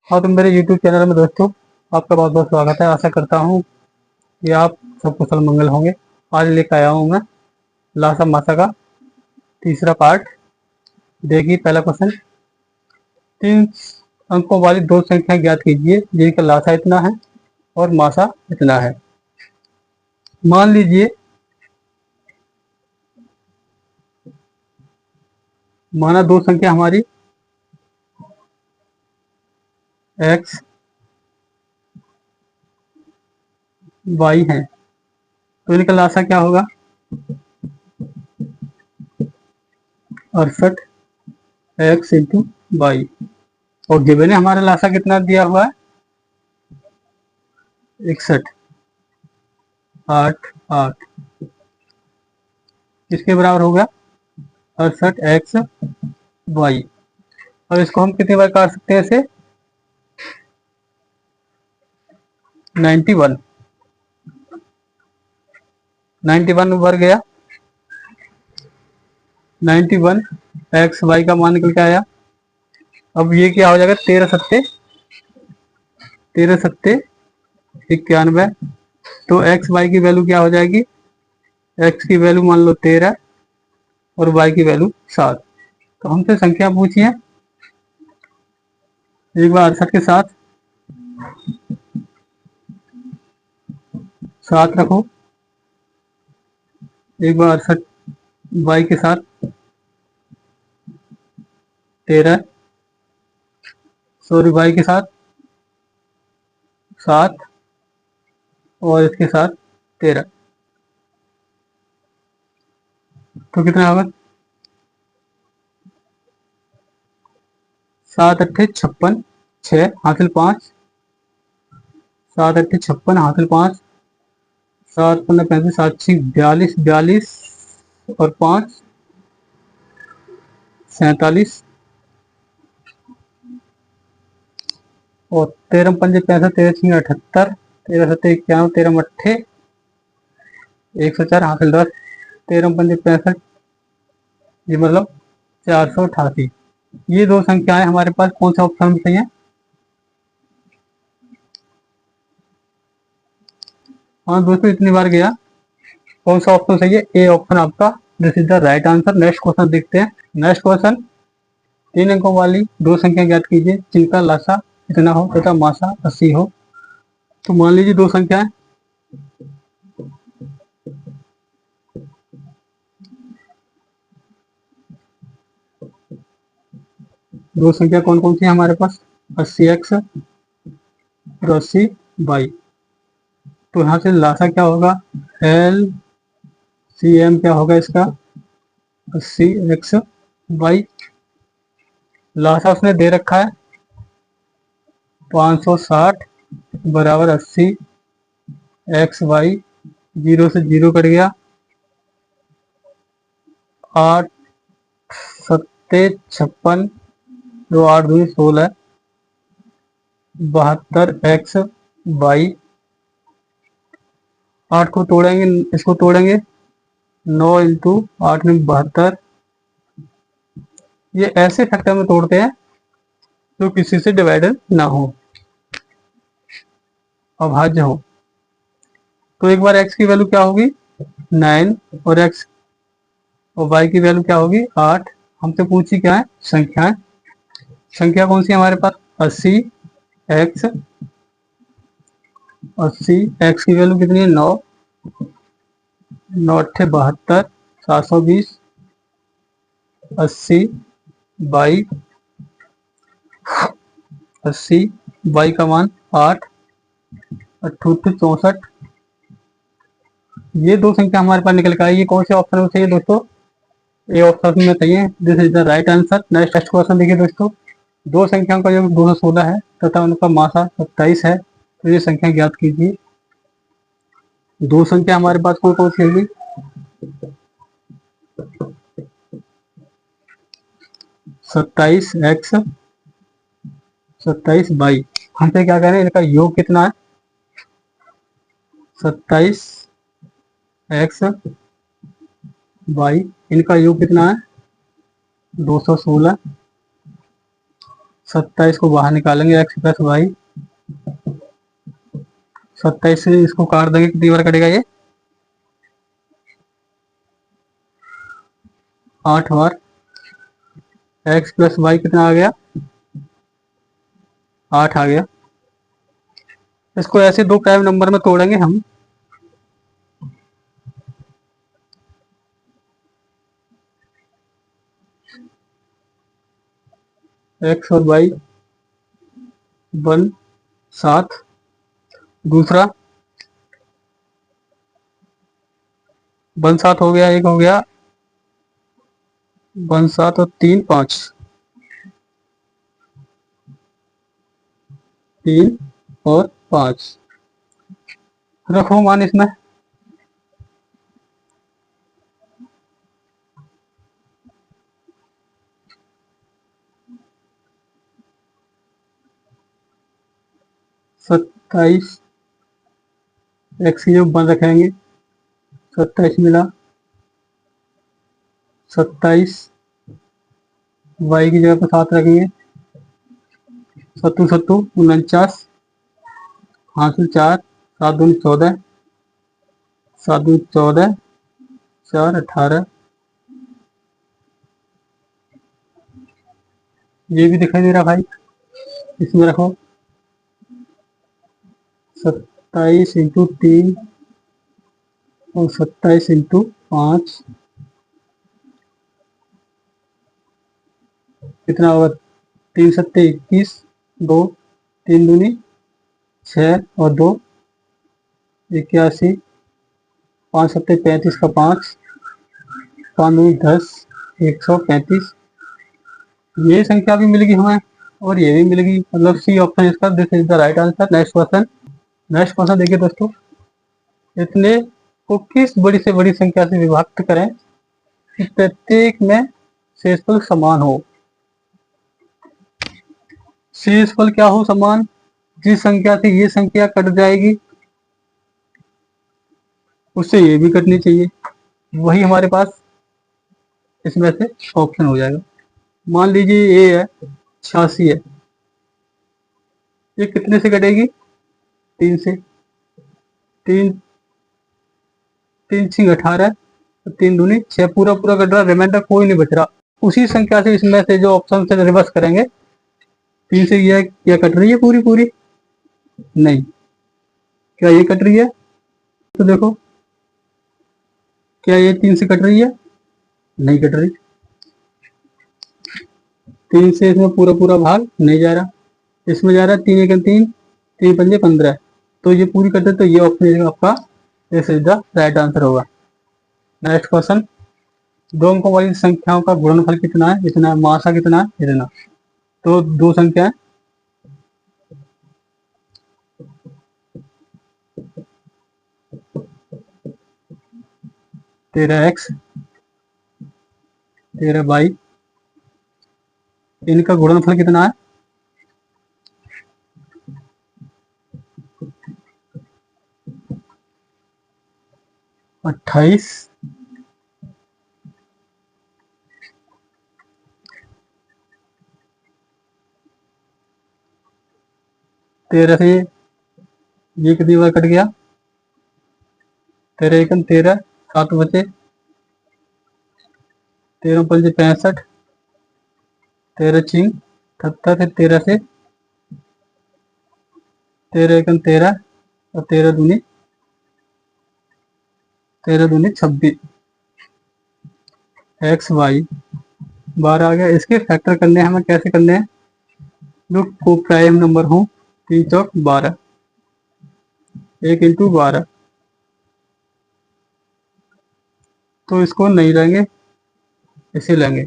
हाँ, तो मेरे YouTube चैनल में दोस्तों आपका बहुत बहुत स्वागत है। आशा करता हूँ कि आप सब कुशल मंगल होंगे। आज लेकर आया हूँ मैं लासा मासा का तीसरा पार्ट। देखिए पहला क्वेश्चन, 3 अंकों वाली दो संख्या ज्ञात कीजिए जिनका लासा इतना है और मासा इतना है। मान लीजिए माना दो संख्या हमारी x y है, तो इनका लासा क्या होगा? 68 x इंटू वाई। और गिवन है हमारा लासा कितना दिया हुआ है? 61 8 8 किसके बराबर हो गया? 68 एक्स वाई। और इसको हम कितनी बार काट सकते हैं? इसे 91 भर गया। 91 एक्स वाई का मान निकल के आया। अब ये क्या हो जाएगा? 13 सत्ते 91। तो एक्स वाई की वैल्यू क्या हो जाएगी? एक्स की वैल्यू मान लो 13 और वाई की वैल्यू 7। तो हमसे संख्या पूछिए। एक बार 68 के साथ 7 रखो, एक बार 68 वाई के साथ 13, सॉरी वाई के साथ 7 और इसके साथ 13। तो कितना होगा? 7 अट्ठे 56, 6 हासिल 5, 7 अट्ठे 56 हासिल 5, 7 15 35, 7 6 42, 42 और 5 47 और 13 पंजे 65, 13 6 78, 13 7 91, 13 अट्ठे 104 हासिल 10, 13 पंजे 65, ये मतलब 488। ये दो संख्याएं हमारे पास कौन सा ऑप्शन में सही है? हाँ दोस्तों, इतनी बार गया। कौन सा ऑप्शन सही है? ए ऑप्शन आपका this is the right answer. Next question देखते हैं। नेक्स्ट क्वेश्चन, 3 अंकों वाली दो संख्या ज्ञात कीजिए जिनका लासा इतना हो तथा मासा 80 हो। तो मान लीजिए दो संख्याएं, दो संख्या कौन कौन सी है हमारे पास? 80x और 80y। तो यहाँ से लासा क्या होगा? LCM क्या होगा इसका? 80xy। लासा उसने दे रखा है 560 बराबर 80xy। 0 से 0 कट गया। 8 सत्ते 56, 2 8 2 16, 72xy। 8 को तोड़ेंगे, इसको तोड़ेंगे, 9 इंटू 8 में 72। ये ऐसे फैक्टर में तोड़ते हैं जो किसी से डिवाइडर ना हो, अभाज्य हो। तो एक बार x की वैल्यू क्या होगी? 9 और x और y की वैल्यू क्या होगी? 8। हमसे पूछी क्या है? संख्याएं। संख्या कौन सी है हमारे पास? 80x। 80x की वैल्यू कितनी है? 9। 9 अट्ठे 72, 720, 80 बाई का मान 8, 88 64। ये दो संख्या हमारे पास निकल कर आई। ये कौन से ऑप्शन में चाहिए दोस्तों? ए ऑप्शन में चाहिए। This is the right answer. Next question देखिए दोस्तों, दो संख्याओं का योग 216 है तथा उनका मासा 27 है। तो ये संख्या ज्ञात कीजिए। दो संख्या हमारे पास कौन कौन सी होगी? 27x 27y। हमसे क्या कह रहे हैं? इनका योग कितना है? 27x y। इनका योग कितना है? 216। 27 को बाहर निकालेंगे, एक्स प्लस वाई। 27 से इसको काट देंगे, कितनी बार कटेगा ये? 8 बार। एक्स प्लस वाई कितना आ गया? 8 आ गया। इसको ऐसे दो प्राइम नंबर में तोड़ेंगे हम। एक्स और वाई 1 7, दूसरा 1 7 हो गया, एक हो गया 1 7 और 3 5, 3 और 5 रखो मान इसमें। सत्ताईस एक्स की जगह 1 रखेंगे, 27 मिला। 27 वाई की जगह पर 7 रखेंगे, 7 49, 5 4, 7 दूनी 14, 7 दूनी 14, 4 18। ये भी दिखाई दे रहा भाई, इसमें रखो। 27 इंटू 3 और 27 इंटू 5 कितना होगा? 3 7 21, 2 3 दूनी 6 और 2 81, 5 7 35 का 5, 5 दूनी 10, 135। ये संख्या भी मिलेगी हमें और ये भी मिलेगी, मतलब सी ऑप्शन इसका, this is the right answer. Next question. Next question देखिए दोस्तों, इतने को किस बड़ी से बड़ी संख्या से विभक्त करें कि प्रत्येक में शेषफल समान हो। शेषफल क्या हो? समान। जिस संख्या से ये संख्या कट जाएगी उससे ये भी कटनी चाहिए, वही हमारे पास इसमें से ऑप्शन हो जाएगा। मान लीजिए ये है 86 है, ये कितने से कटेगी? 3 से। 3 3 6 18, 3 दूनी 6, पूरा पूरा कट रहा, रिमाइंडर कोई नहीं बच रहा। उसी संख्या से इसमें से जो ऑप्शन से रिवर्स करेंगे, 3 से ये क्या कट रही है? पूरी पूरी नहीं। क्या ये कट रही है? तो देखो, क्या ये 3 से कट रही है? नहीं कट रही। 3 से इसमें पूरा पूरा भाग नहीं जा रहा, इसमें जा रहा है 3 1 3, 3 5 15। तो ये पूरी कटे, तो ये ऑप्शन आपका this is the right answer होगा। Next question. दो अंकों वाली संख्याओं का गुणनफल कितना है? इतना है। मासा कितना है? इतना। तो दो संख्या है, 13x 13y, इनका गुणनफल कितना है? 28। तेरह से ये कितनी बार कट गया? 13 1 13, 7 बचे, 13 5 65, 13 6 78, फिर 13 से 13 1 13 और 13 दूनी 26, एक्स वाई 12 आ गया। इसके फैक्टर करने हैं हमें, कैसे करने हैं? जो को प्राइम नंबर हो, 3 चौक 12, 1 इंटू 12। तो इसको नहीं लेंगे, इसे लेंगे।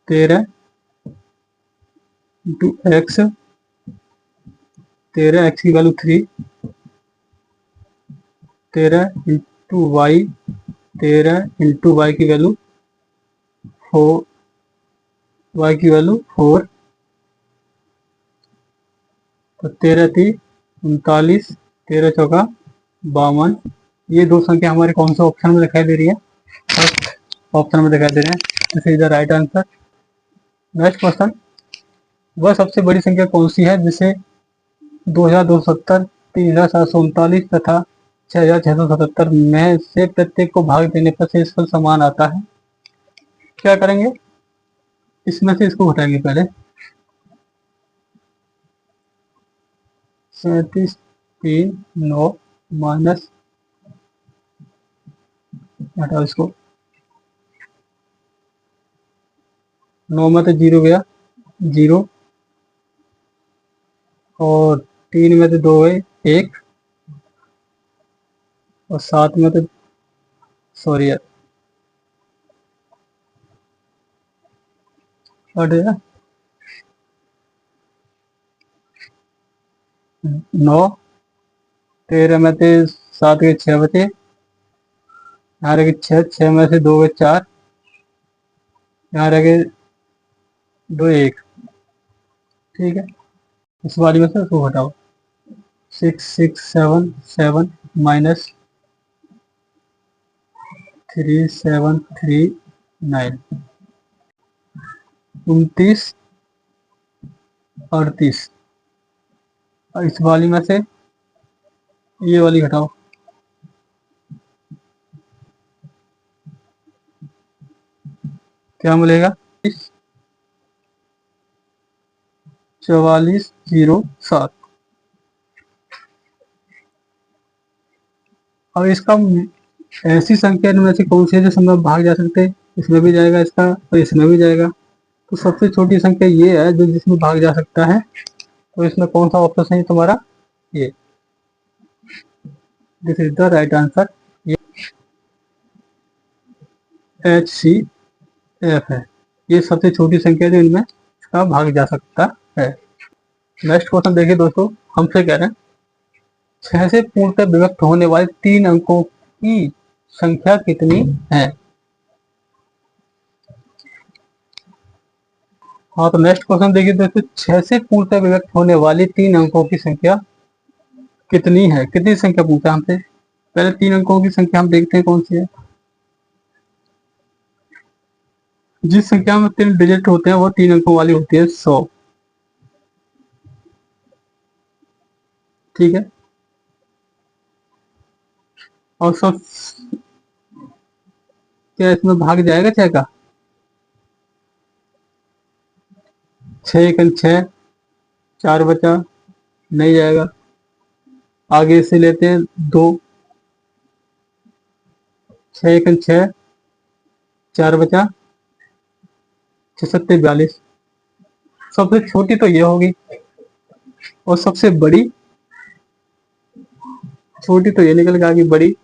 13 इंटू एक्स, 13 एक्स की value 3, 13 into Y, 13 into Y की वैल्यू 4, वाई की वैल्यू 4। तो 13 थी 39, 13 चौका 52। ये दो संख्या हमारे कौन से ऑप्शन में दिखाई दे रही है? फर्स्ट ऑप्शन में दिखाई दे रहे हैं। This is the right answer. Next question, वह सबसे बड़ी संख्या कौन सी है जिसे 2270, 3739 तथा 6677 में से प्रत्येक को भाग देने पर शेषफल समान आता है? क्या करेंगे, इसमें से इसको घटाएंगे पहले। 3739 माइनस, हटाओ इसको, 9 में तो 0 गया, 0, और 3 में तो 2 गए, 1, और 7 में तो, सॉरी यार, कट गया, 9, 13 में से 7 के 6 बचे, यहाँ रह गए 6, 6 में से 2 गए 4, यहाँ रह गए 2, 1, ठीक है। इस वाली में से उसको घटाओ, 6677 माइनस 3739, 29, 38, और इस वाली में से ये वाली घटाओ, क्या मिलेगा, 4407। और इसका ऐसी संख्या में से कौन सी है जो इसमें भाग जा सकते हैं, इसमें भी जाएगा इसका और इसमें भी जाएगा, तो सबसे छोटी संख्या ये है जो जिसमें भाग जा सकता है। तो इसमें कौन सा ऑप्शन है तुम्हारा, ये, this is the right answer. ये HCF है, ये सबसे छोटी संख्या जो इनमें इसका भाग जा सकता है। नेक्स्ट क्वेश्चन देखिए दोस्तों, हमसे कह रहे हैं 6 से पूर्णतः विभक्त होने वाले 3 अंकों की संख्या कितनी है? हाँ, तो नेक्स्ट क्वेश्चन देखिए दोस्तों, 6 से पूर्णतः विभक्त होने वाली 3 अंकों की संख्या कितनी है? कितनी संख्या पूछा हमसे, पहले 3 अंकों की संख्या हम देखते हैं कौन सी है। जिस संख्या में 3 डिजिट होते हैं वो 3 अंकों वाली होती है 100, ठीक है। और सब, क्या इसमें भाग जाएगा 6 का, 6 एकन 6, 4 बचा, नहीं जाएगा। आगे से लेते हैं 2, 6 एकन 6, 4 बचा, 6 सत्ते 42। सबसे छोटी तो ये होगी, और सबसे बड़ी, छोटी तो ये निकल के आगे, बड़ी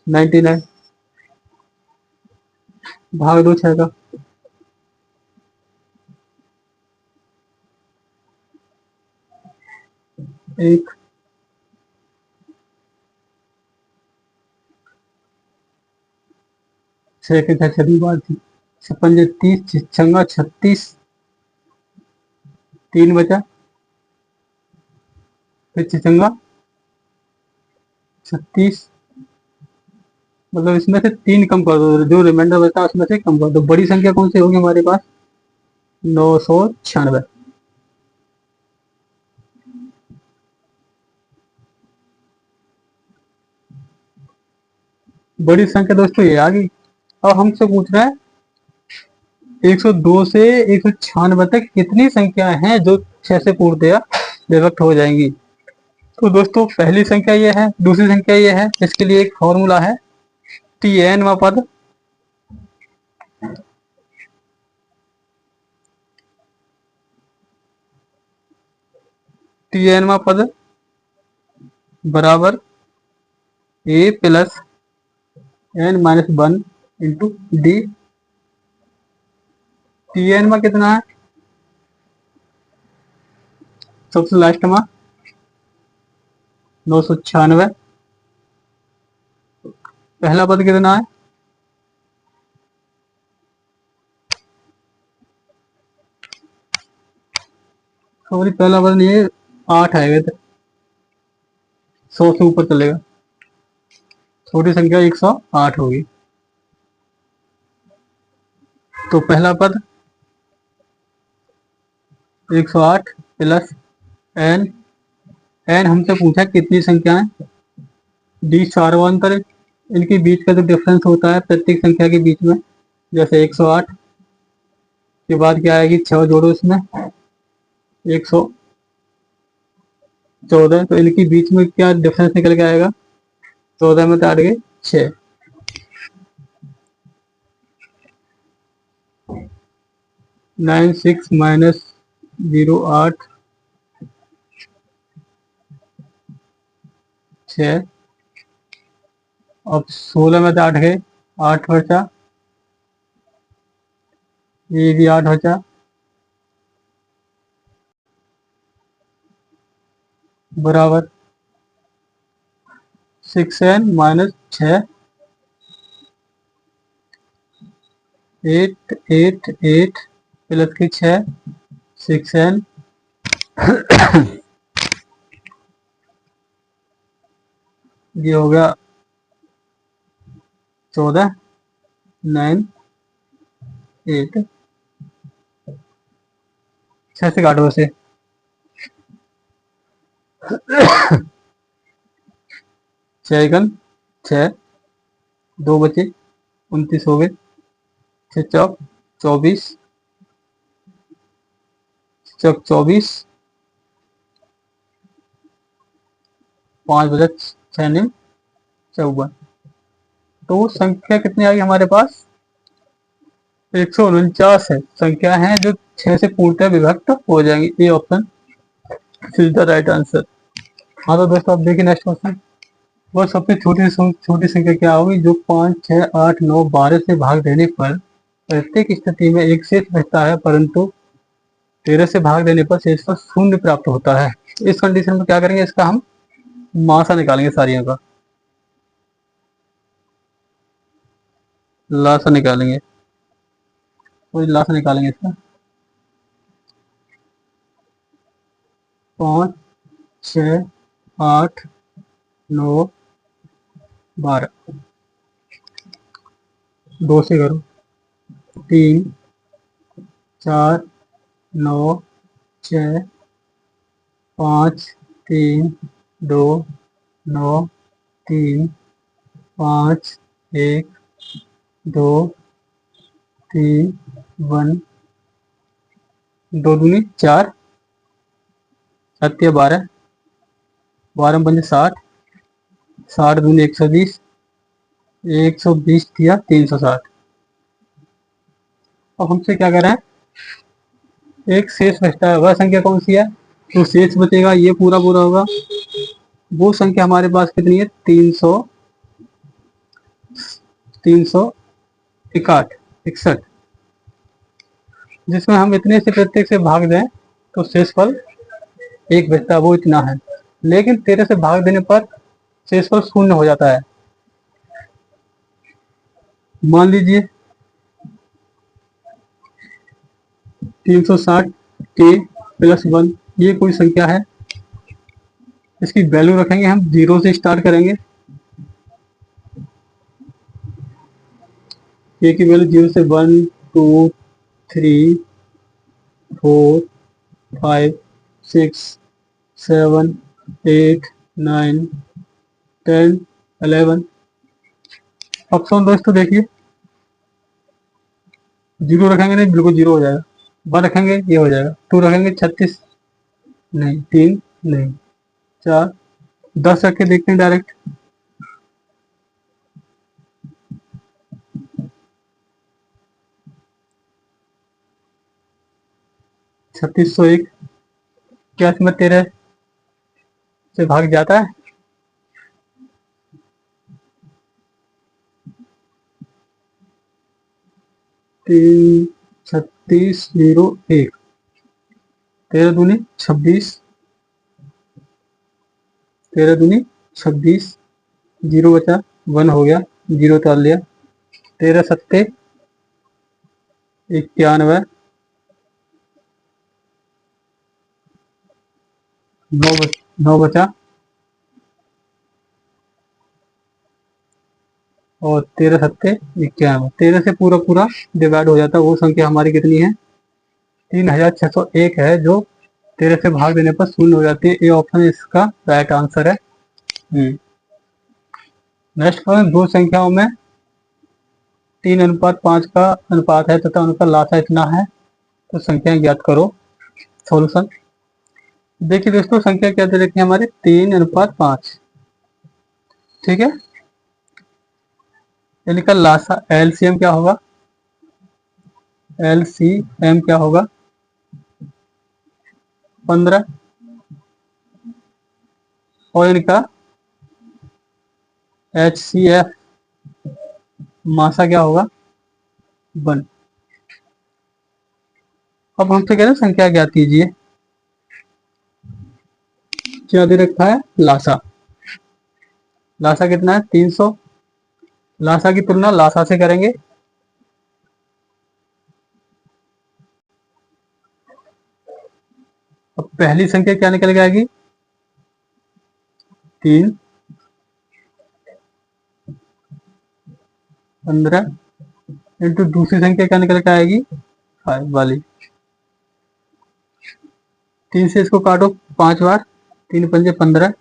99, भाग दो 6 का, एक, 6 के 6 छठी बार थी, 56 30, छंगा 36, 3 बचा, फिर छिचंगा 36, मतलब इसमें से 3 कम कर दो, जो रिमाइंडर बचा है उसमें से कम कर दो। बड़ी संख्या कौन सी होगी हमारे पास, 996। बड़ी संख्या दोस्तों ये आ गई। अब हमसे पूछ रहा है 102 से 196 तक कितनी संख्या हैं जो 6 से पूर्णतया विभक्त हो जाएंगी। तो दोस्तों पहली संख्या ये है, दूसरी संख्या ये है, इसके लिए एक फॉर्मूला है, Tn वा पद Tn वा पद बराबर A plus n minus 1 into D. Tn में कितना है, सबसे लास्ट में 996, पहला पद कितना है, सॉरी पहला पद नहीं है, 8 आएगा तो 100 से ऊपर चलेगा, छोटी संख्या 108 होगी। तो पहला पद 108 प्लस एन। एन हमसे पूछा कितनी संख्याएं, डी चारवां है। इनके बीच का जो डिफरेंस होता है प्रत्येक संख्या के बीच में, जैसे 108 के बाद क्या आएगी, 6 जोड़ो इसमें, 114। तो इनके बीच में क्या डिफरेंस निकल के आएगा, 14 में तो 8 गए 6। 96 माइनस 08 6। अब 16 में तो 8 गए, 8 बचा, ये भी 8 बचा, बराबर 6n माइनस 6, 8 8 8 प्लस की 6, 6n। ये हो गया 14, 9 8। 6 से काटो से, 6 6, 2 बचे, 29 हो गए, 6 चौक 24, 24, 5 बजे 6 ने 54। तो वो संख्या कितनी आ गई हमारे पास, 149 है। संख्या है जो 6 से पूर्णतः विभक्त हो जाएंगी। A option is the right answer. हाँ तो दोस्तों अब देखिए नेक्स्ट क्वेश्चन। वह सबसे छोटी संख्या क्या होगी जो 5 6 8 9 12 से भाग देने पर प्रत्येक स्थिति में एक शेष बचता है, परंतु 13 से भाग देने पर शेष पर शून्य प्राप्त होता है। इस कंडीशन में क्या करेंगे, इसका हम मासा निकालेंगे, सारियों का लासा निकालेंगे। तो लासा निकालेंगे इसका 5 6 8 9 12, 2 से करो, 3 4 9 6 5 3 2 9 3 5 1 2 3 1, 2 दूनी 4, 7 12, 12 में 60, 60 दूनी 120, 120 दिया 360। अब हमसे क्या करें, एक शेष बचता है, वह संख्या कौन सी है, तो शेष बचेगा ये पूरा पूरा होगा। वो संख्या हमारे पास कितनी है, 361, जिसमें हम इतने से प्रत्येक से भाग दें तो शेषफल एक बचता है, वो इतना है। लेकिन 13 से भाग देने पर शेषफल शून्य हो जाता है। मान लीजिए 360 के प्लस 1, ये कोई संख्या है, इसकी वैल्यू रखेंगे हम, 0 से स्टार्ट करेंगे। के की वैल्यू 0 से 1 2 3 4 5 6 7 8 9 10 11। अब सुन दोस्तों देखिए, 0 रखेंगे नहीं, बिल्कुल 0 हो जाएगा। 1 रखेंगे ये हो जाएगा, 2 रखेंगे 36 नहीं, 3 नहीं, 4, 10 रख के देखते हैं डायरेक्ट। 3601, क्या इसमें 13 से भाग जाता है, 3601, 13 दूनी 26, 13 दूनी 26, 0 बचा, 1 हो गया, 0 उतार लिया, 13 सत्ते 91, 9 बचा, और 13 13 से पूरा पूरा डिवाइड हो जाता है, वो संख्या हमारी कितनी है? 3601 है, जो 13 से भाग देने पर शून्य हो जाती है। ये ऑप्शन इसका राइट आंसर है। नेक्स्ट क्वेश्चन, दो संख्याओं में 3:5 का अनुपात है तथा उनका लासा इतना है, तो संख्या ज्ञात करो। सॉल्यूशन देखिए दोस्तों, संख्या क्या दे रखी है हमारे? 3:5। ठीक है, इनका लासा एलसीएम क्या होगा? एलसीएम क्या होगा? 15। और इनका HCF मासा क्या होगा? 1। अब हमसे कह रहे हैं संख्या ज्ञात कीजिए। क्या दे रखा है? लासा। लासा कितना है? 300। लासा की तुलना लासा से करेंगे। अब पहली संख्या क्या निकल के आएगी? 3 15 इंटू दूसरी संख्या क्या निकल के आएगी? 5 वाली। 3 से इसको काटो 5 बार, 3 पंजे 15,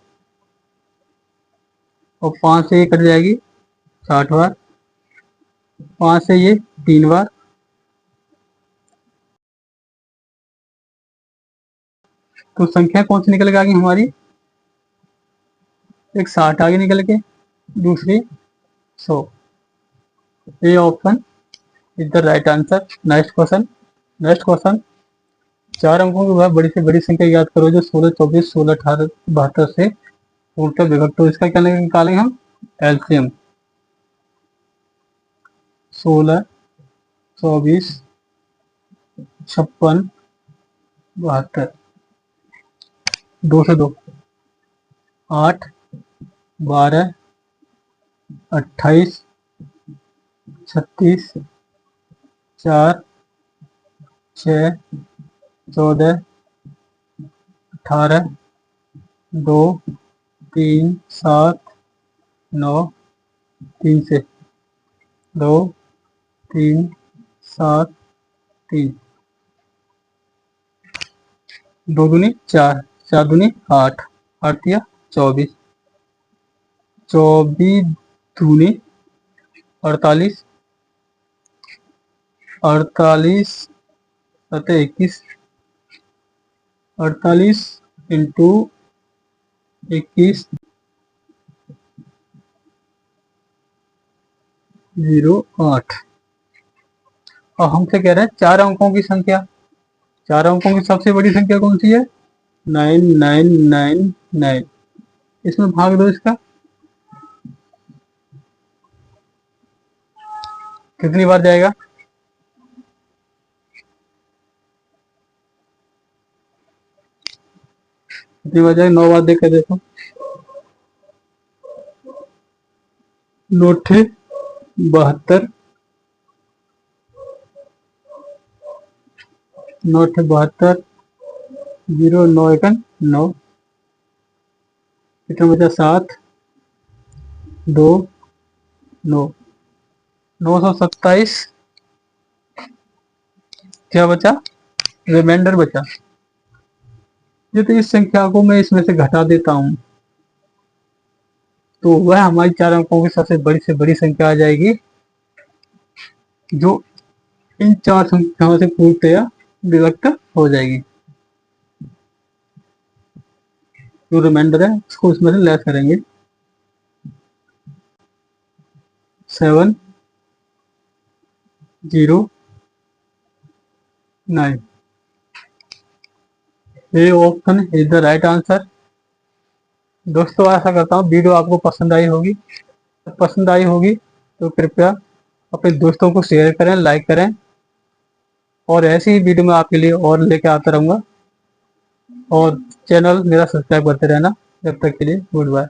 और 5 से ये कट जाएगी 60 बार, 5 से ये 3 बार, तो संख्या कौन सी निकल के आ गई हमारी? एक 60 आगे निकल के, दूसरी 100। ये option is the right answer. Next question. Next question, 4 अंकों की वह बड़ी से बड़ी संख्या याद करो जो 16, 24, 16, 18, 72 से पूर्णतः विभक्त हो। इसका क्या निकालेंगे हम? एलसीएम। 16, 24, 56, 72। 2 से 2 8, 12, 28, 36, 4, 6, 14, 18, 2, 3, 7, 9, 3 से 2, 3, 7, 3, 2 दूनी 4, 4 दूनी 8, 8 या 24, 24 दूनी 48, 48 सतह 21, 48 इंटू 21 08। और हमसे कह रहे हैं 4 अंकों की संख्या। 4 अंकों की सबसे बड़ी संख्या कौन सी है? 9999। इसमें भाग दो इसका, कितनी बार जाएगा? कितनी बार जाएगा? 9 बार देख कर देखो। 9 72, 9 72, 0 9 1 9, कितना बचा? 7 2 9, 927। क्या बचा? रिमाइंडर बचा। ये तो इस संख्या को मैं इसमें से घटा देता हूं, तो वह हमारी 4 अंकों की सबसे बड़ी से बड़ी संख्या आ जाएगी, जो इन 4 संख्याओं से पूर्णतया विभक्त हो जाएगी। जो रिमाइंडर है उसको इसमें से लेस करेंगे। 7 0 9। ये option is the right answer. दोस्तों आशा करता हूँ वीडियो आपको पसंद आई होगी। पसंद आई होगी तो कृपया अपने दोस्तों को शेयर करें, लाइक करें, और ऐसी ही वीडियो मैं आपके लिए और लेके आता रहूँगा। और चैनल मेरा सब्सक्राइब करते रहना। जब तक के लिए गुड बाय।